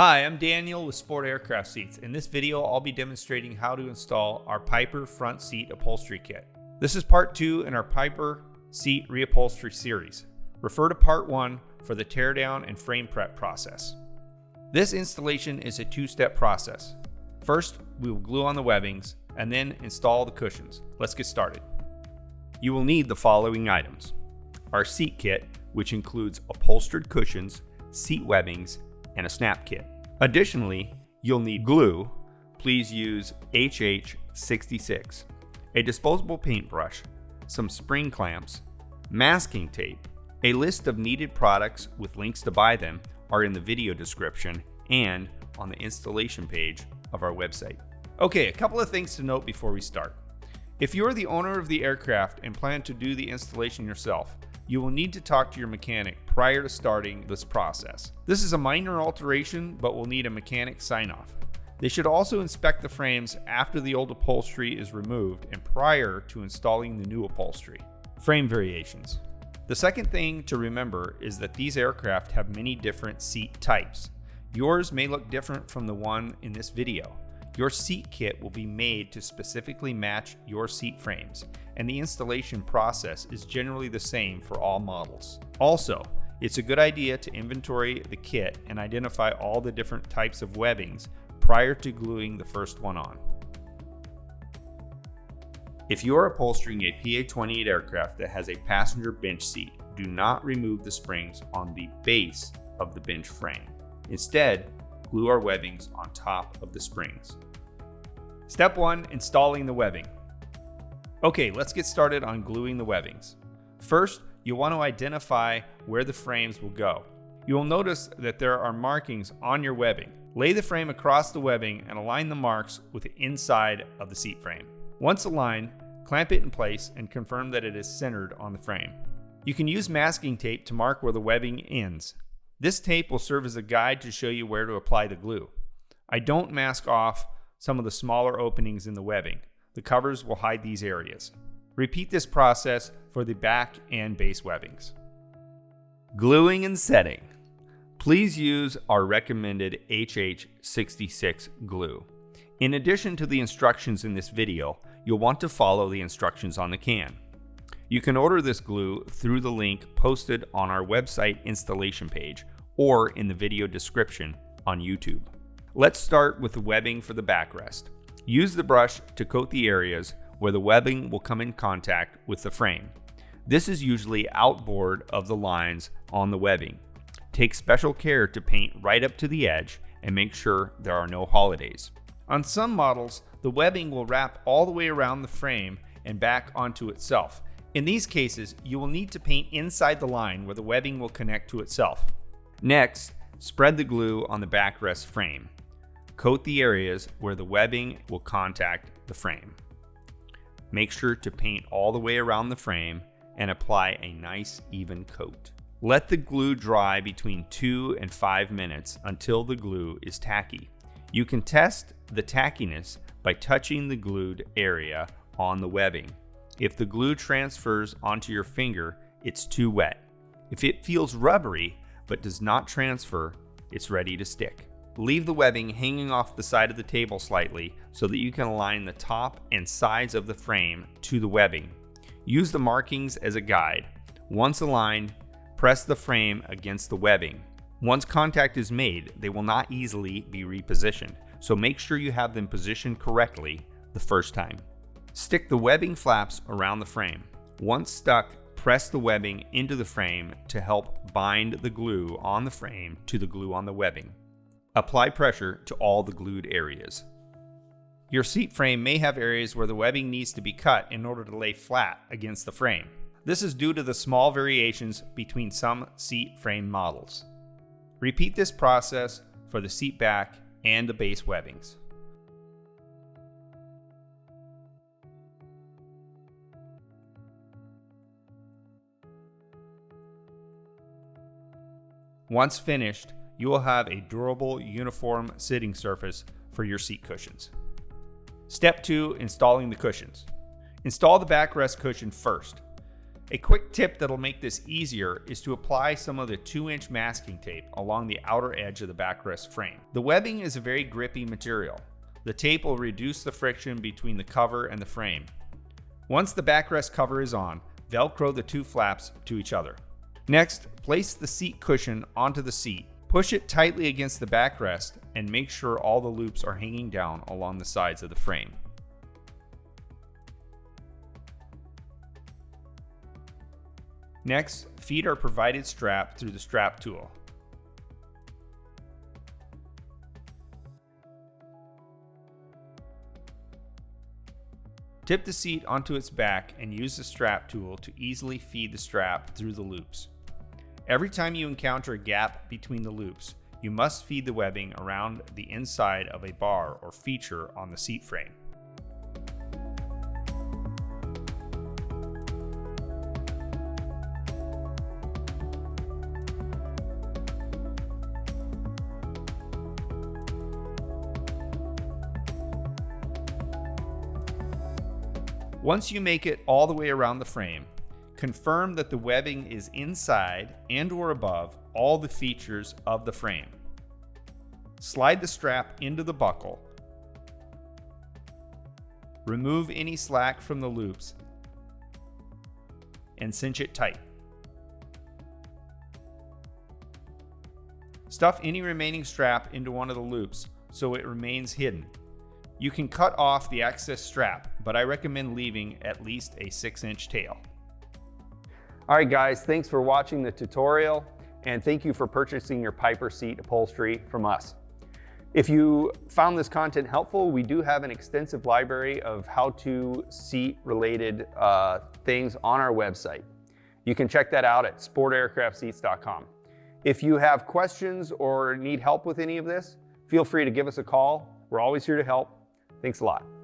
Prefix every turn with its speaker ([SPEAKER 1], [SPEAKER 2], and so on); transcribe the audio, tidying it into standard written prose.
[SPEAKER 1] Hi, I'm Daniel with Sportaircraftseats. In this video, I'll be demonstrating how to install our Piper front seat upholstery kit. This is part 2 in our Piper seat reupholstery series. Refer to part 1 for the teardown and frame prep process. This installation is a 2-step process. First, we will glue on the webbings and then install the cushions. Let's get started. You will need the following items: our seat kit, which includes upholstered cushions, seat webbings, and a snap kit. Additionally, you'll need glue. Please use HH66, a disposable paintbrush, some spring clamps, masking tape. A list of needed products with links to buy them are in the video description and on the installation page of our website. Okay, a couple of things to note before we start. If you're the owner of the aircraft and plan to do the installation yourself, you will need to talk to your mechanic prior to starting this process. This is a minor alteration, but will need a mechanic sign-off. They should also inspect the frames after the old upholstery is removed and prior to installing the new upholstery. Frame variations. The second thing to remember is that these aircraft have many different seat types. Yours may look different from the one in this video. Your seat kit will be made to specifically match your seat frames, and the installation process is generally the same for all models. Also, it's a good idea to inventory the kit and identify all the different types of webbings prior to gluing the first one on. If you are upholstering a PA-28 aircraft that has a passenger bench seat, do not remove the springs on the base of the bench frame. Instead, glue our webbings on top of the springs. Step 1, installing the webbing. Okay, let's get started on gluing the webbings. First, you'll want to identify where the frames will go. You will notice that there are markings on your webbing. Lay the frame across the webbing and align the marks with the inside of the seat frame. Once aligned, clamp it in place and confirm that it is centered on the frame. You can use masking tape to mark where the webbing ends. This tape will serve as a guide to show you where to apply the glue. I don't mask off some of the smaller openings in the webbing. The covers will hide these areas. Repeat this process for the back and base webbings. Gluing and setting. Please use our recommended HH66 glue. In addition to the instructions in this video, you'll want to follow the instructions on the can. You can order this glue through the link posted on our website installation page or in the video description on YouTube. Let's start with the webbing for the backrest. Use the brush to coat the areas where the webbing will come in contact with the frame. This is usually outboard of the lines on the webbing. Take special care to paint right up to the edge and make sure there are no holidays. On some models, the webbing will wrap all the way around the frame and back onto itself. In these cases, you will need to paint inside the line where the webbing will connect to itself. Next, spread the glue on the backrest frame. Coat the areas where the webbing will contact the frame. Make sure to paint all the way around the frame and apply a nice even coat. Let the glue dry between 2 and 5 minutes until the glue is tacky. You can test the tackiness by touching the glued area on the webbing. If the glue transfers onto your finger, it's too wet. If it feels rubbery but does not transfer, it's ready to stick. Leave the webbing hanging off the side of the table slightly so that you can align the top and sides of the frame to the webbing. Use the markings as a guide. Once aligned, press the frame against the webbing. Once contact is made, they will not easily be repositioned, so make sure you have them positioned correctly the first time. Stick the webbing flaps around the frame. Once stuck, press the webbing into the frame to help bind the glue on the frame to the glue on the webbing. Apply pressure to all the glued areas. Your seat frame may have areas where the webbing needs to be cut in order to lay flat against the frame. This is due to the small variations between some seat frame models. Repeat this process for the seat back and the base webbings. Once finished, you will have a durable, uniform sitting surface for your seat cushions. Step 2, installing the cushions. Install the backrest cushion first. A quick tip that'll make this easier is to apply some of the 2-inch masking tape along the outer edge of the backrest frame. The webbing is a very grippy material. The tape will reduce the friction between the cover and the frame. Once the backrest cover is on, Velcro the 2 flaps to each other. Next, place the seat cushion onto the seat. Push it tightly against the backrest and make sure all the loops are hanging down along the sides of the frame. Next, feed our provided strap through the strap tool. Tip the seat onto its back and use the strap tool to easily feed the strap through the loops. Every time you encounter a gap between the loops, you must feed the webbing around the inside of a bar or feature on the seat frame. Once you make it all the way around the frame, confirm that the webbing is inside and or above all the features of the frame. Slide the strap into the buckle. Remove any slack from the loops and cinch it tight. Stuff any remaining strap into one of the loops so it remains hidden. You can cut off the excess strap, but I recommend leaving at least a 6-inch tail. All right guys, thanks for watching the tutorial, and thank you for purchasing your Piper seat upholstery from us. If you found this content helpful, we do have an extensive library of how-to seat related things on our website. You can check that out at sportaircraftseats.com. If you have questions or need help with any of this, feel free to give us a call. We're always here to help. Thanks a lot.